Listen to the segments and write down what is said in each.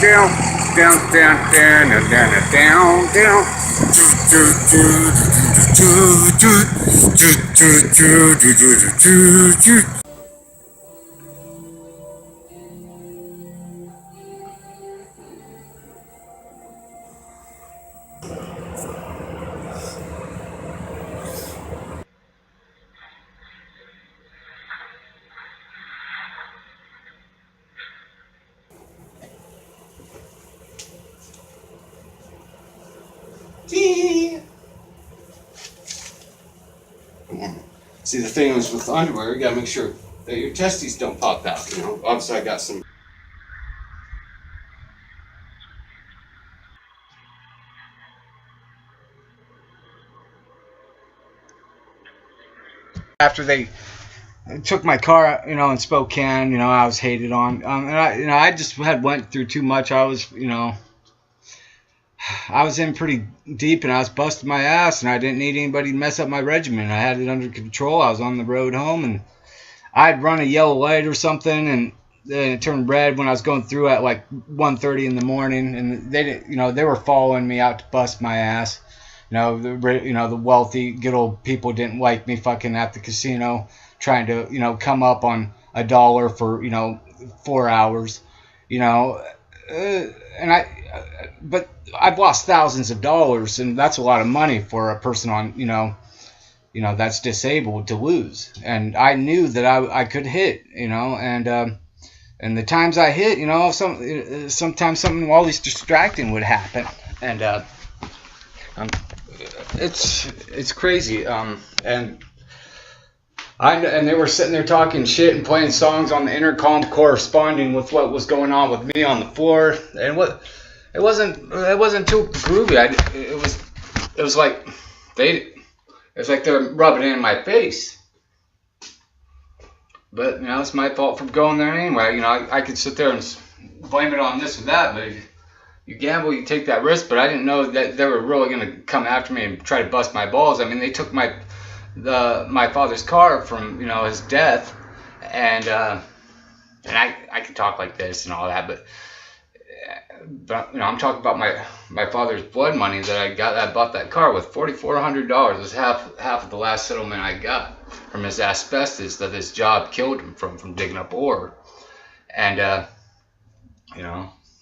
down, down, down, down, down, down, down. See, the thing is with underwear, you gotta make sure that your testes don't pop out. You know, obviously I got some. After they took my car, in Spokane, I was hated on, and I just had went through too much. I was, I was in pretty deep, and I was busting my ass, and I didn't need anybody to mess up my regimen. I had it under control. I was on the road home, and I'd run a yellow light or something, and then it turned red when I was going through at like 1:30 in the morning, and they didn't, they were following me out to bust my ass. The wealthy, good old people didn't like me fucking at the casino, trying to, come up on $1 for, 4 hours, but I've lost thousands of dollars, and that's a lot of money for a person on, that's disabled to lose. And I knew that I could hit, and the times I hit, sometimes something always distracting would happen, and it's crazy, and they were sitting there talking shit and playing songs on the intercom, corresponding with what was going on with me on the floor, and it wasn't too groovy. It was like they're rubbing it in my face. But it's my fault for going there anyway. I could sit there and blame it on this or that, but you gamble, you take that risk. But I didn't know that they were really gonna come after me and try to bust my balls. I mean, they took my father's car from his death, and I can talk like this and all that, but I'm talking about my father's blood money that I bought that car with. $4,400 was half of the last settlement I got from his asbestos that this job killed him from digging up ore. And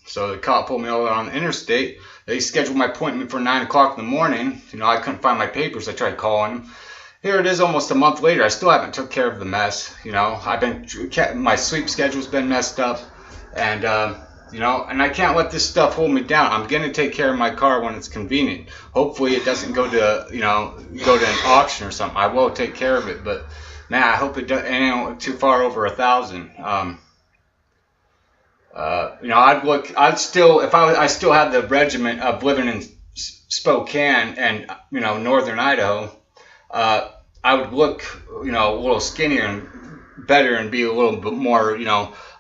so the cop pulled me over on the interstate. They scheduled my appointment for 9 o'clock in the morning. I couldn't find my papers. I tried calling them. Here it is, almost a month later. I still haven't took care of the mess. My sleep schedule's been messed up, and and I can't let this stuff hold me down. I'm gonna take care of my car when it's convenient. Hopefully, it doesn't go to an auction or something. I will take care of it, but man, I hope it ain't too far over 1,000. I still had the regiment of living in Spokane and northern Idaho. I would look, a little skinnier and better and be a little bit more,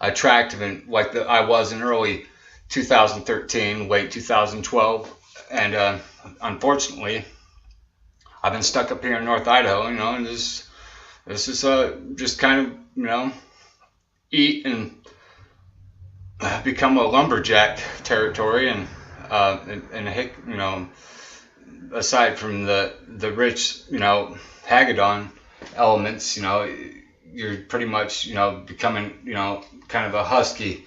attractive and like I was in early 2013, late 2012. And unfortunately, I've been stuck up here in North Idaho, and this is just kind of, eat and become a lumberjack territory, and aside from the rich, Haggadon elements, you're pretty much, becoming, kind of a husky,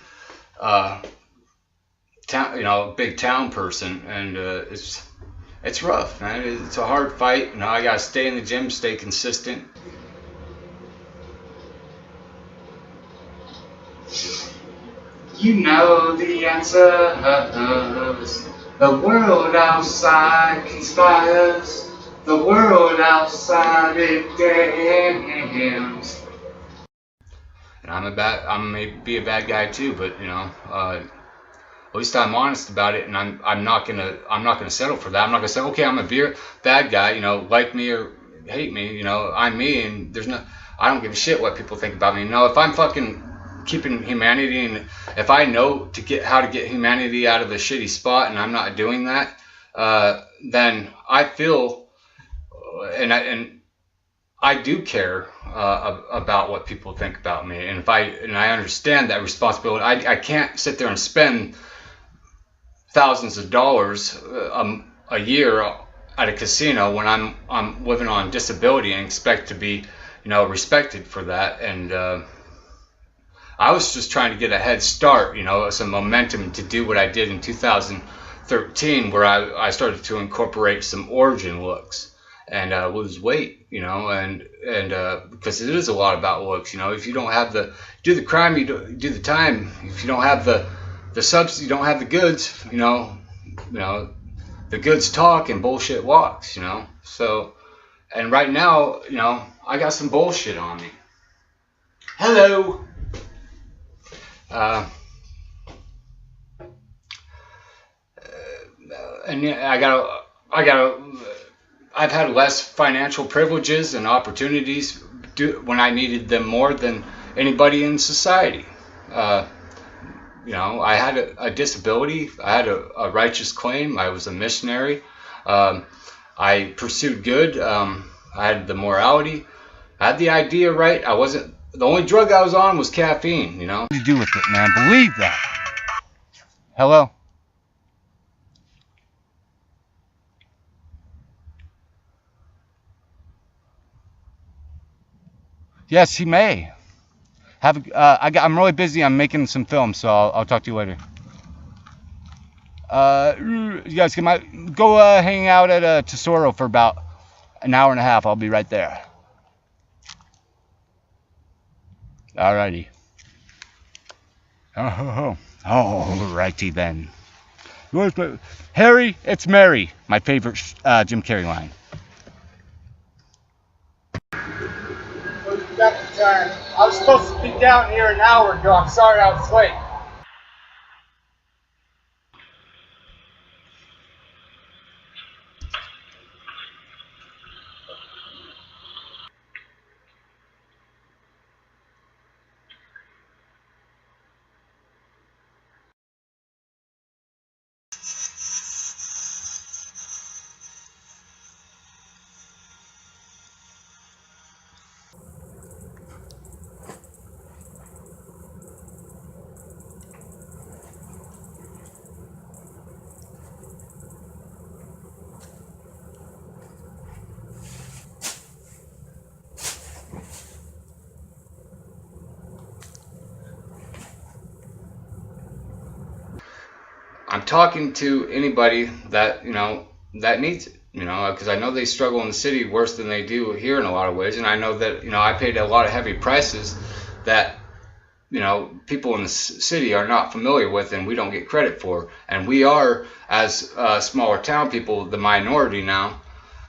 town, big town person, and it's rough, man. It's a hard fight. I gotta stay in the gym, stay consistent. You know the answers. The world outside conspires. The world outside it damns. And I may be a bad guy too, but at least I'm honest about it, and I'm not gonna settle for that. I'm not gonna say, okay, I'm a bad guy, like me or hate me, I'm me, and I don't give a shit what people think about me. If I'm fucking keeping humanity, and if I know how to get humanity out of a shitty spot, and I'm not doing that, then I feel, and I do care about what people think about me, and I understand that responsibility. I can't sit there and spend thousands of dollars a year at a casino when I'm living on disability and expect to be, respected for that. And I was just trying to get a head start, some momentum to do what I did in 2013, where I started to incorporate some origin looks and lose weight, and because it is a lot about looks, if you don't have do the crime, you do the time. If you don't have the substance, you don't have the goods, the goods talk and bullshit walks, So, and right now, I got some bullshit on me. Hello. And I've had less financial privileges and opportunities when I needed them more than anybody in society. I had a disability. I had a righteous claim. I was a missionary. I pursued good. I had the morality. I had the idea right. The only drug I was on was caffeine, What do you do with it, man? Believe that. Hello? Yes, he may. I'm really busy. I'm making some film, so I'll talk to you later. You guys go hang out at Tesoro for about an hour and a half. I'll be right there. Alrighty. Alrighty then. Harry, it's Mary. My favorite Jim Carrey line. Got the time. I was supposed to be down here an hour ago. I'm sorry I was late. I'm talking to anybody that that needs it, because I know they struggle in the city worse than they do here in a lot of ways, and I know that I paid a lot of heavy prices that people in the city are not familiar with, and we don't get credit for, and we are, as smaller town people, the minority now,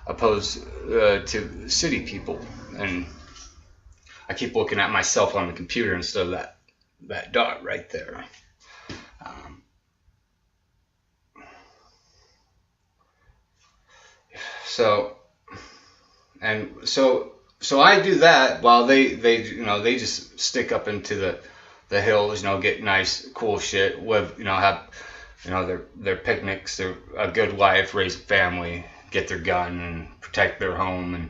opposed to city people. And I keep looking at myself on the computer instead of that dot right there. So I do that while they just stick up into the hills, get nice cool shit, live, have their picnics, a good life, raise a family, get their gun and protect their home, and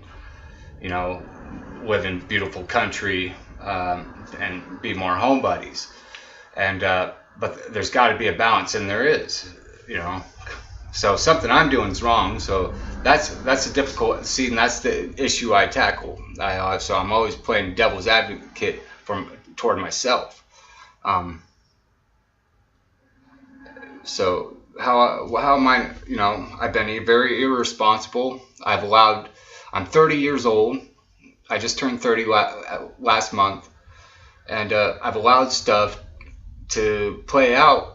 live in beautiful country, and be more home buddies. And but there's got to be a balance, and there is, So something I'm doing is wrong. So that's a difficult scene. And that's the issue I tackle. So I'm always playing devil's advocate toward myself. So how am I? I've been very irresponsible. I'm 30 years old. I just turned 30 last month, and I've allowed stuff to play out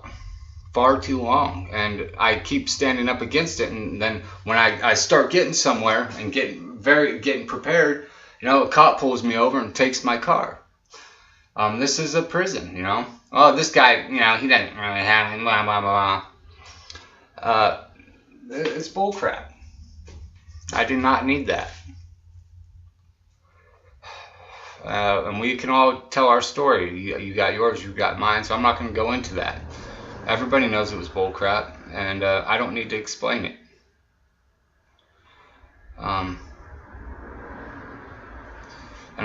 far too long, and I keep standing up against it. And then when I start getting somewhere and getting prepared, a cop pulls me over and takes my car. This is a prison, Oh, this guy, he doesn't really have it, blah blah blah. It's bullcrap. I do not need that. And we can all tell our story. You got yours, you got mine, so I'm not going to go into that. Everybody knows it was bullcrap, and I don't need to explain it. And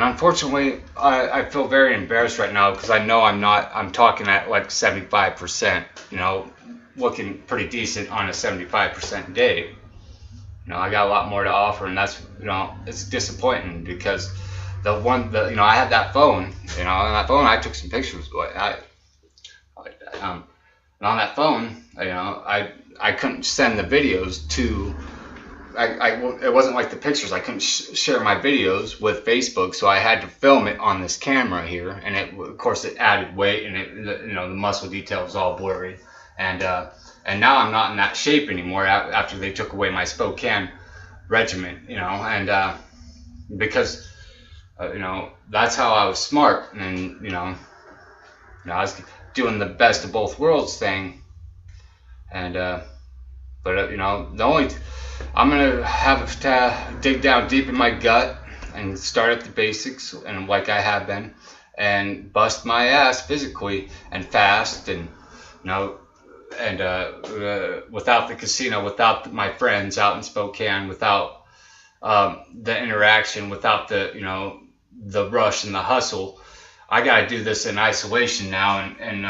unfortunately, I feel very embarrassed right now because I know I'm talking at like 75%, looking pretty decent on a 75% day. I got a lot more to offer, and that's, it's disappointing because I had that phone, and that phone I took some pictures, but and on that phone, I couldn't send the videos to. It wasn't like the pictures. I couldn't share my videos with Facebook, so I had to film it on this camera here, and of course it added weight, and the muscle detail was all blurry, and now I'm not in that shape anymore after they took away my Spokane regiment, and because that's how I was smart, and I was doing the best of both worlds thing, and but the only I'm gonna have to dig down deep in my gut and start at the basics, and like I have been, and bust my ass physically and fast, and and without the casino, without my friends out in Spokane, without the interaction, without the rush and the hustle. I gotta do this in isolation now, and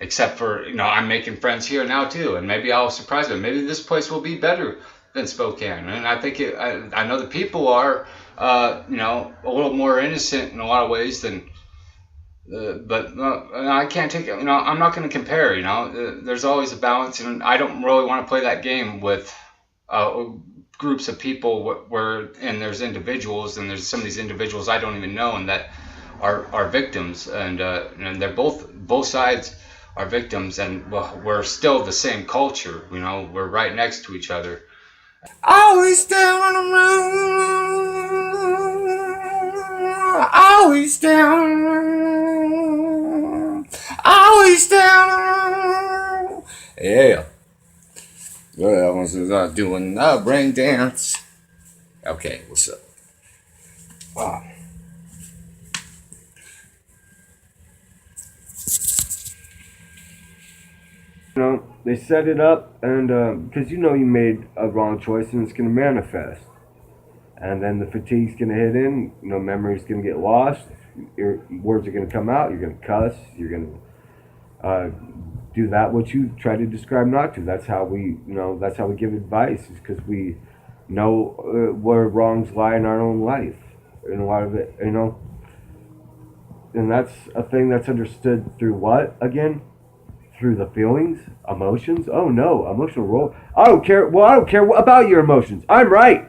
except for I'm making friends here now too, and maybe I'll surprise them. Maybe this place will be better than Spokane, and I think I know the people are a little more innocent in a lot of ways than. But I can't take it. I'm not going to compare. There's always a balance, and I don't really want to play that game with groups of people and there's individuals, and there's some of these individuals I don't even know, and that are victims, and they're both sides are victims, and we're still the same culture. We're right next to each other. Always down on the road. Always down. Always down. Yeah. What else was I doing? Brain dance. Okay, what's up? Wow. They set it up, and because you made a wrong choice, and it's going to manifest, and then the fatigue's going to hit in. Memory's going to get lost. Your words are going to come out. You're going to cuss. You're going to do that which you try to describe not to. That's how we, That's how we give advice. Is because we know where wrongs lie in our own life, and a lot of it, And that's a thing that's understood through what again? Through the feelings, emotions. Oh no, emotional role. I don't care. Well, I don't care about your emotions. I'm right.